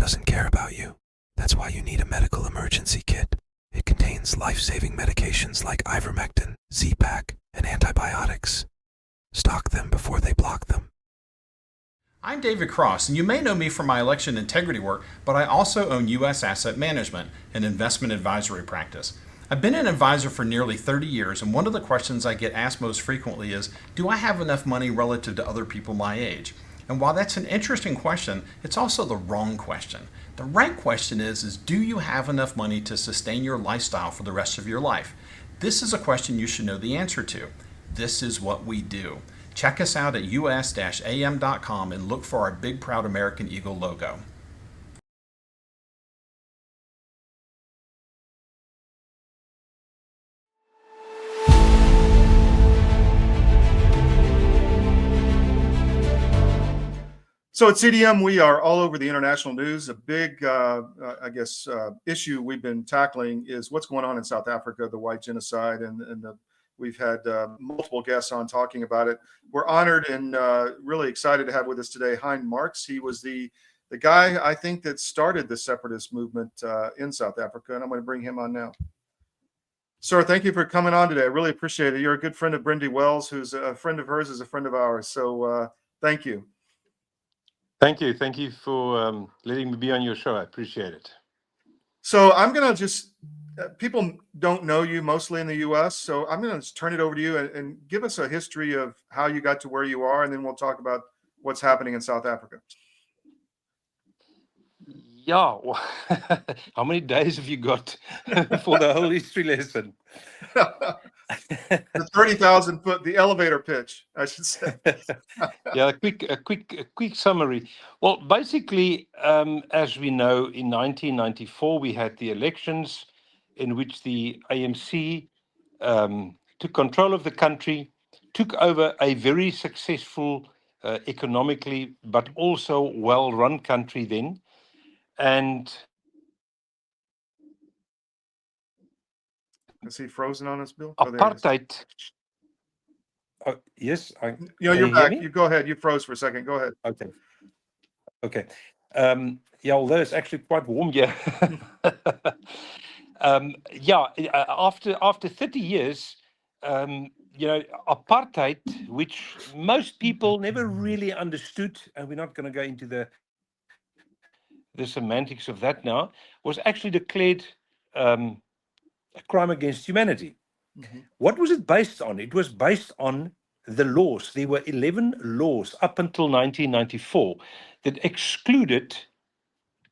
doesn't care about you. That's why you need a medical emergency kit. It contains life-saving medications like ivermectin, Z-Pak, and antibiotics. Stock them before they block them. I'm David Cross, and you may know me from my election integrity work, but I also own U.S. Asset Management, an investment advisory practice. I've been an advisor for nearly 30 years, and one of the questions I get asked most frequently is, do I have enough money relative to other people my age? And while that's an interesting question, it's also the wrong question. The right question is do you have enough money to sustain your lifestyle for the rest of your life? This is a question you should know the answer to. This is what we do. Check us out at us-am.com and look for our big proud American Eagle logo. So at CDM, we are all over the international news. A big, issue we've been tackling is what's going on in South Africa, the white genocide, and we've had multiple guests on talking about it. We're honored and really excited to have with us today Hein Marx. He was the guy, I think, that started the separatist movement in South Africa, and I'm going to bring him on now. Sir, thank you for coming on today. I really appreciate it. You're a good friend of Brindy Wells, who's a friend of hers, is a friend of ours. So thank you. Thank you. Thank you for letting me be on your show. I appreciate it. So I'm going to just, people don't know you mostly in the U.S., so I'm going to just turn it over to you and give us a history of how you got to where you are, and then we'll talk about what's happening in South Africa. Yeah. Well, how many days have you got for the whole history lesson? The 30,000 foot, the elevator pitch, I should say. Yeah, a quick summary. Well, basically, as we know, in 1994 we had the elections in which the ANC took control of the country, took over a very successful economically, but also well-run country then, and Is he frozen on us, Bill? Apartheid. Oh, yes, you're back. You go ahead. You froze for a second. Go ahead. Okay. Yeah, although it's actually quite warm here. After 30 years, apartheid, which most people never really understood, and we're not going to go into the semantics of that now, was actually declared a crime against humanity. Mm-hmm. What was it based on? It was based on the laws. There were 11 laws up until 1994 that excluded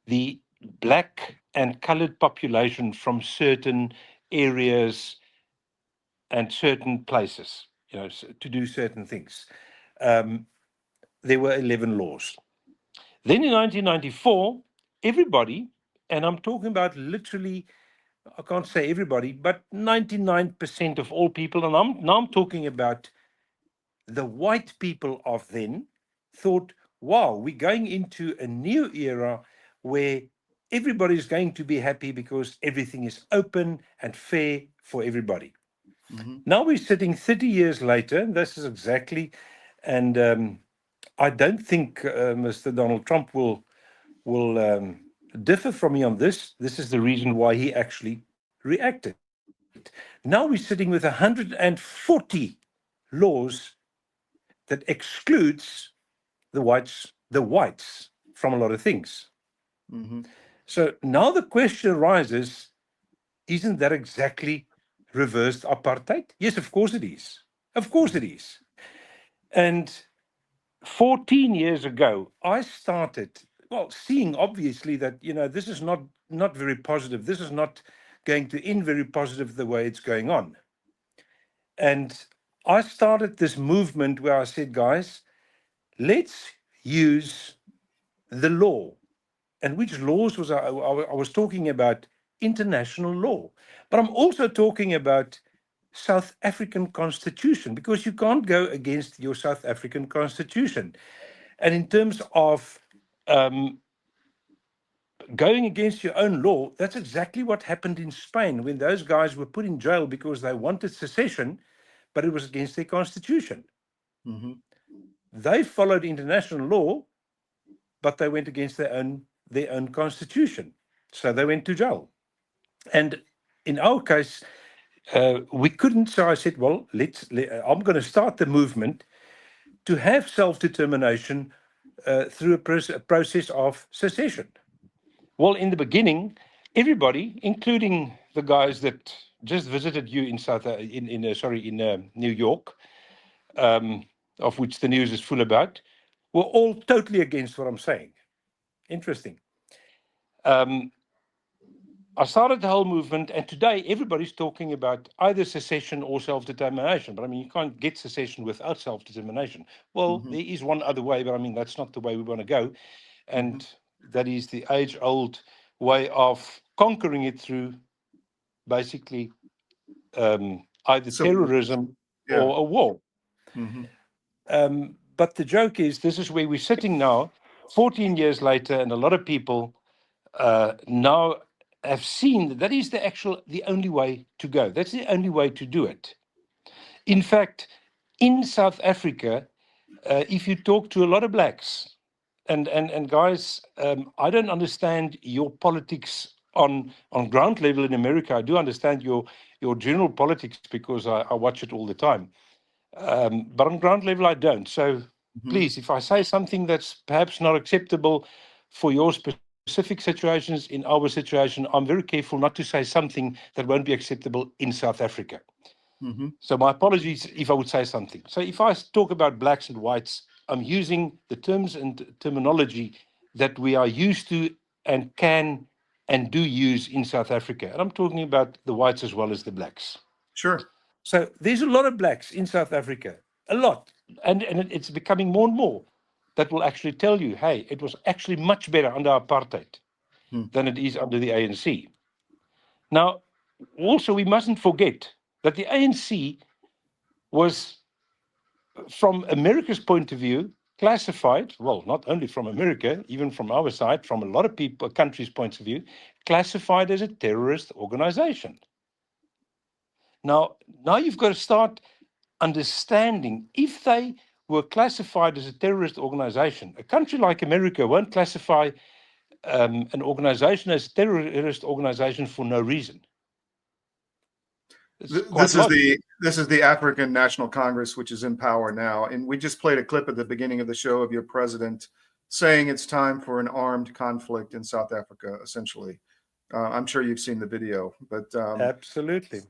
the black and colored population from certain areas and certain places, to do certain things. There were 11 laws. Then in 1994, everybody, and I'm talking about literally, I can't say everybody, but 99% of all people, and now I'm talking about the white people of then, thought, wow, we're going into a new era where everybody's going to be happy because everything is open and fair for everybody. Mm-hmm. Now we're sitting 30 years later, and this is exactly, and I don't think Mr. Donald Trump will differ from me on this. This is the reason why he actually reacted. Now we're sitting with 140 laws that excludes the whites from a lot of things. Mm-hmm. So now the question arises, isn't that exactly reversed apartheid? Yes, of course it is. Of course it is. And 14 years ago, I started, seeing obviously that, this is not very positive. This is not going to end very positive the way it's going on. And I started this movement where I said, guys, let's use the law. And which laws was I was talking about international law, but I'm also talking about South African constitution, because you can't go against your South African constitution. And in terms of going against your own law, that's exactly what happened in Spain when those guys were put in jail because they wanted secession, but it was against their constitution. Mm-hmm. They followed international law, but they went against their own their own constitution. So they went to jail. And in our case, we couldn't. So I said, well, I'm going to start the movement to have self-determination through a process of secession. Well, in the beginning, everybody, including the guys that just visited you in New York, of which the news is full about, were all totally against what I'm saying. Interesting. I started the whole movement, and today everybody's talking about either secession or self-determination. But I mean, you can't get secession without self-determination. Well, there is one other way, but I mean, that's not the way we want to go. And that is the age-old way of conquering it through basically either terrorism or a war. But the joke is, this is where we're sitting now, 14 years later, and a lot of people now have seen that is the only way to go. That's the only way to do it. In fact, in South Africa, if you talk to a lot of blacks, and guys, I don't understand your politics on ground level in America. I do understand your general politics because I watch it all the time. But on ground level, I don't. So please, if I say something that's perhaps not acceptable for your specific situations, in our situation, I'm very careful not to say something that won't be acceptable in South Africa. So my apologies if I would say something. So if I talk about blacks and whites, I'm using the terms and terminology that we are used to and can and do use in South Africa. And I'm talking about the whites as well as the blacks. Sure. So there's a lot of blacks in South Africa, a lot. And it's becoming more and more that will actually tell you, hey, it was actually much better under apartheid than it is under the ANC. Now, also, we mustn't forget that the ANC was, from America's point of view, classified, well, not only from America, even from our side, from a lot of people, countries' points of view, classified as a terrorist organization. Now you've got to start understanding, if they were classified as a terrorist organization, a country like America won't classify an organization as a terrorist organization for no reason. This is the African National Congress, which is in power now, and we just played a clip at the beginning of the show of your president saying it's time for an armed conflict in South Africa. Essentially, I'm sure you've seen the video, but absolutely.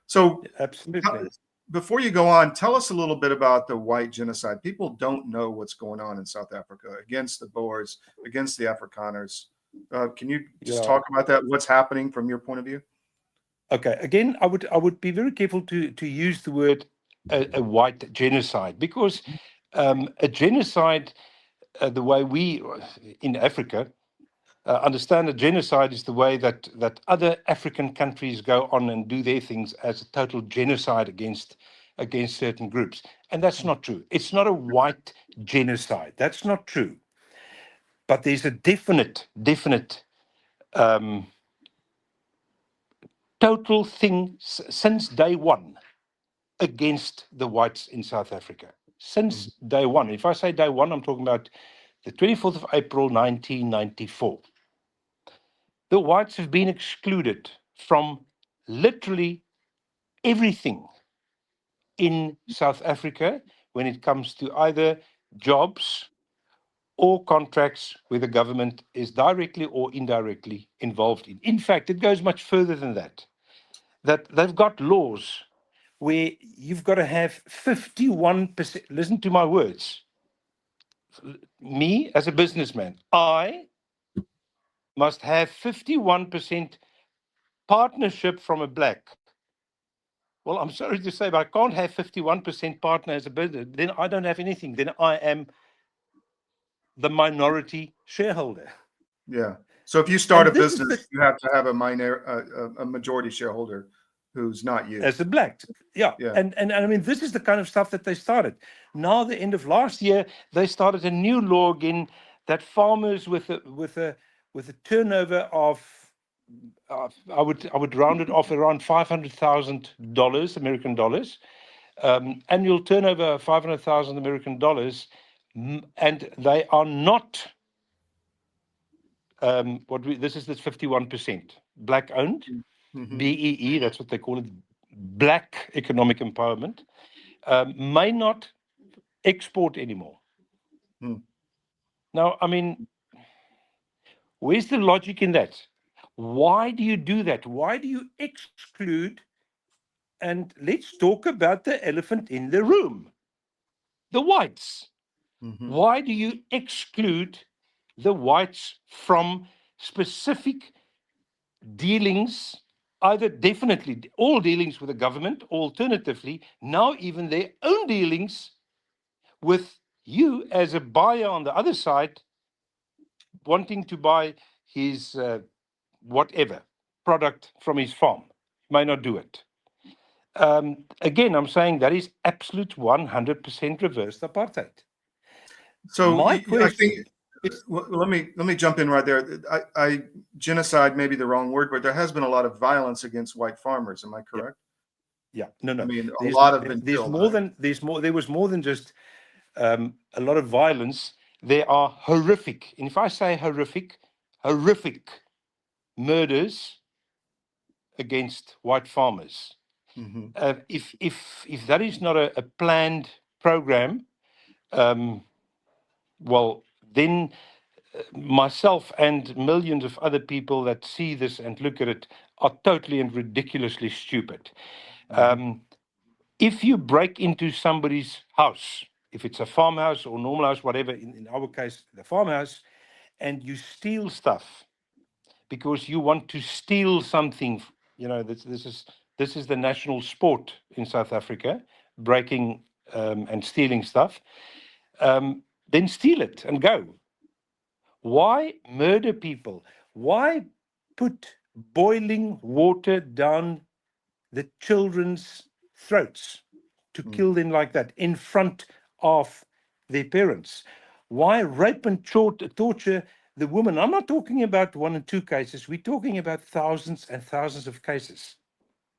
So absolutely. Before you go on, tell us a little bit about the white genocide. People don't know what's going on in South Africa against the Boers, against the Afrikaners. Can you just talk about that? What's happening from your point of view? Okay. Again, I would be very careful to use the word a white genocide, because a genocide, the way we in Africa understand a genocide, is the way that other African countries go on and do their things as a total genocide against certain groups. And that's not true. It's not a white genocide. That's not true. But there's a definite total thing since day one against the whites in South Africa. Since day one. If I say day one, I'm talking about the 24th of April, 1994. The whites have been excluded from literally everything in South Africa when it comes to either jobs or contracts where the government is directly or indirectly involved in. In fact, it goes much further than that. That they've got laws where you've got to have 51%. Listen to my words. Me, as a businessman, I must have 51% partnership from a black. Well, I'm sorry to say, but I can't have 51% partner as a business. Then I don't have anything. Then I am the minority shareholder. Yeah. So if you start a business, you have to have a majority shareholder who's not you. As a black. Yeah. And I mean, this is the kind of stuff that they started. Now, the end of last year, they started a new law again that farmers with a turnover of I would round it off around $500,000 American dollars, annual turnover of $500,000 American dollars, and they are not this is this 51% black owned, Mhm. BEE, that's what they call it, black economic empowerment, may not export anymore. Hmm. Now, I mean, where's the logic in that? Why do you do that? Why do you exclude? And let's talk about the elephant in the room, the whites. Mhm. Why do you exclude the whites from specific dealings, either definitely all dealings with the government, alternatively, now even their own dealings with you as a buyer on the other side, wanting to buy his whatever product from his farm, may not do it. Again, I'm saying that is absolute 100% reversed apartheid. So My I think question is, let me jump in right there. Genocide may be the wrong word, but there has been a lot of violence against white farmers. Am I yeah, correct? yeah, no, I no. mean, a lot have been There's killed, more right? than there was more than just a lot of violence. There are horrific, and if I say horrific murders against white farmers. Hmm. If that is not a planned program, well, then myself and millions of other people that see this and look at it are totally and ridiculously stupid. If you break into somebody's house, if it's a farmhouse or normal house, whatever, in our case, the farmhouse, and you steal stuff because you want to steal something, this is the national sport in South Africa, breaking and stealing stuff, then steal it and go. Why murder people? Why put boiling water down the children's throats to kill them like that in front of their parents? Why rape and torture the woman? I'm not talking about 1 and 2 cases. We're talking about thousands and thousands of cases.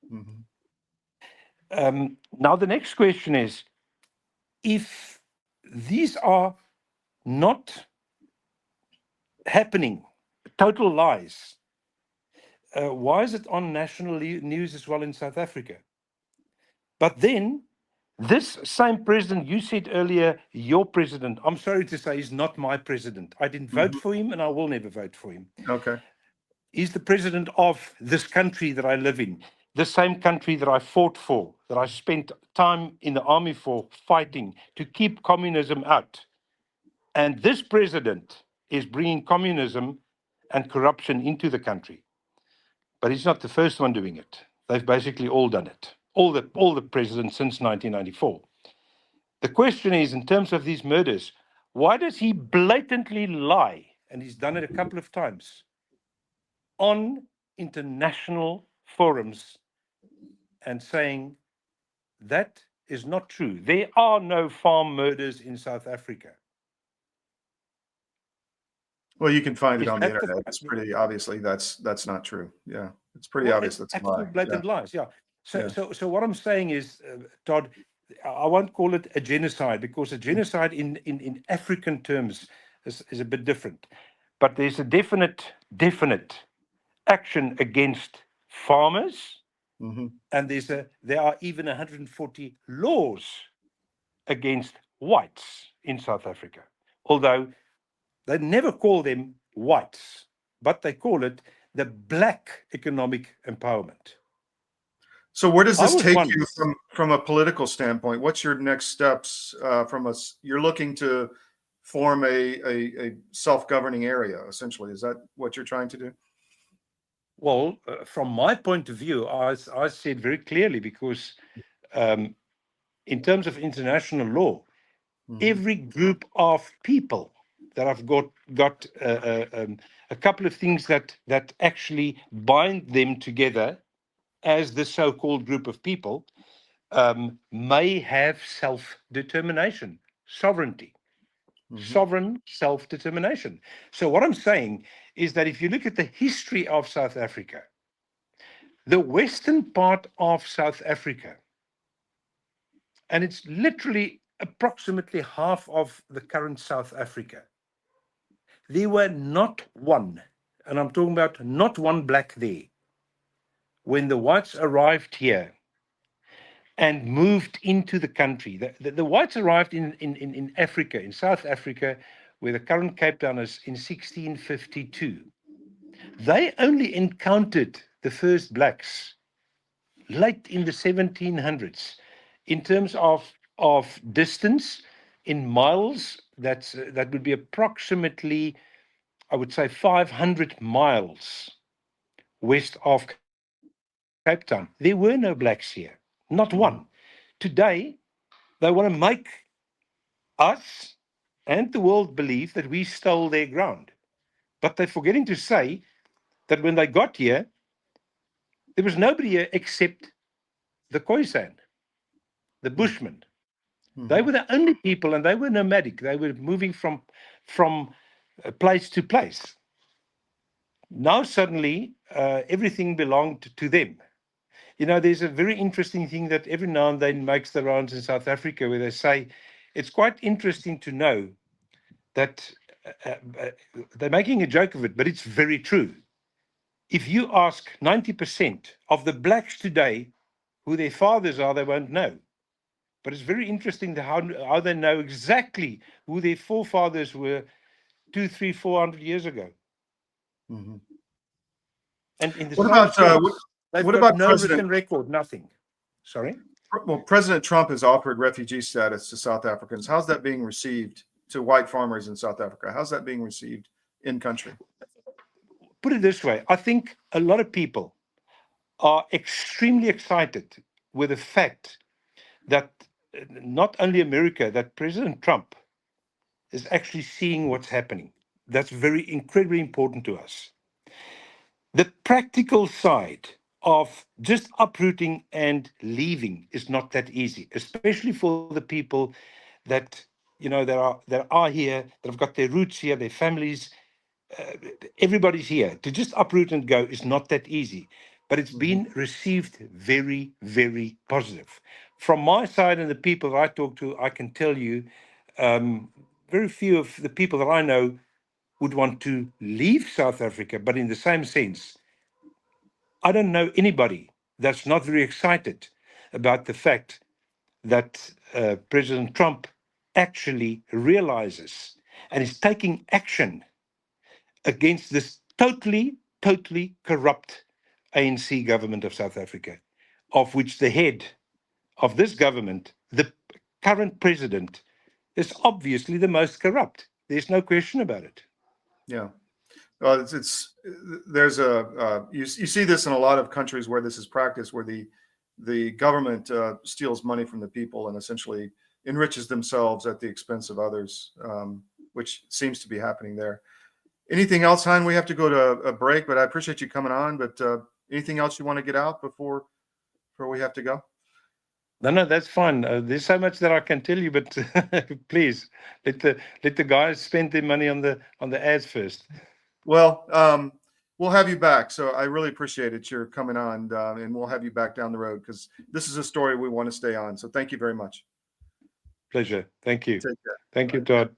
Hmm. Now, the next question is, if these are not happening, total lies, why is it on national news as well in South Africa? But then, this same president, you said earlier, your president, I'm sorry to say, he's not my president. I didn't vote Hmm. for him and I will never vote for him. Okay. He's the president of this country that I live in, the same country that I fought for, that I spent time in the army for, fighting to keep communism out. And this president is bringing communism and corruption into the country. But he's not the first one doing it. They've basically all done it. All the presidents since 1994. The question is, in terms of these murders, why does he blatantly lie? And he's done it a couple of times on international forums and saying that is not true. There are no farm murders in South Africa. Well, you can find it Is on the that internet. It's pretty obviously that's not true. Yeah, it's pretty well, obvious it's that's a lie. absolute Yeah, blatant lies. Yeah. yeah. So what I'm saying is, Todd, I won't call it a genocide because a genocide in African terms is a bit different. But there's a definite action against farmers, Hmm. and there are even 140 laws against whites in South Africa. Although they never call them whites, but they call it the black economic empowerment. So where does I this was take you once, from a political standpoint? What's your next steps from us? You're looking to form a self-governing area, essentially. Is that what you're trying to do? well, from my point of view, I said very clearly because in terms of international law, Hmm. every group of people that have got a couple of things that actually bind them together as the so-called group of people may have self-determination, sovereignty, Hmm. sovereign self-determination. So what I'm saying is that if you look at the history of South Africa, the western part of South Africa, and it's literally approximately half of the current South Africa, there were not one, and I'm talking about not one black there, when the whites arrived here and moved into the country. The whites arrived in Africa, in South Africa, where the current Cape Town is, in 1652. They only encountered the first blacks late in the 1700s. In terms of distance, in miles, that would be approximately, I would say, 500 miles west of Cape Town. There were no blacks here, not one. Today, they want to make us and the world believe that we stole their ground. But they're forgetting to say that when they got here, there was nobody here except the Khoisan, the Bushmen. They were the only people, and they were nomadic. They were moving from place to place. Now suddenly, everything belonged to them. You know, there's a very interesting thing that every now and then makes the rounds in South Africa, where they say it's quite interesting to know that they're making a joke of it, but it's very true. If you ask 90% of the blacks today who their fathers are, they won't know. But it's very interesting how they know exactly who their forefathers were 200, 300, 400 years ago. Mm-hmm. And in the What same about sense, they've what got about no President? written record, nothing. Sorry? Well, President Trump has offered refugee status to South Africans. How's that being received to white farmers in South Africa? How's that being received in country? Put it this way, I think a lot of people are extremely excited with the fact that not only America, that President Trump is actually seeing what's happening. That's very incredibly important to us. The practical side of just uprooting and leaving is not that easy, especially for the people that that are here, that have got their roots here, their families. Everybody's here. To just uproot and go is not that easy, but it's been received very, very positive. From my side and the people that I talk to, I can tell you, very few of the people that I know would want to leave South Africa, but in the same sense, I don't know anybody that's not very excited about the fact that President Trump actually realizes and is taking action against this totally, totally corrupt ANC government of South Africa, of which the head of this government, the current president, is obviously the most corrupt. There's no question about it. Yeah. It's there's a you see this in a lot of countries where this is practiced, where the government steals money from the people and essentially enriches themselves at the expense of others, which seems to be happening there. Anything else, Hein? We have to go to a break, but I appreciate you coming on. But anything else you want to get out before we have to go? No, that's fine. There's so much that I can tell you, but please let the guys spend their money on the ads first. Well, we'll have you back. So I really appreciate it. You're coming on, and we'll have you back down the road because this is a story we want to stay on. So thank you very much. Pleasure. Thank you. Take care. Thank you, Todd.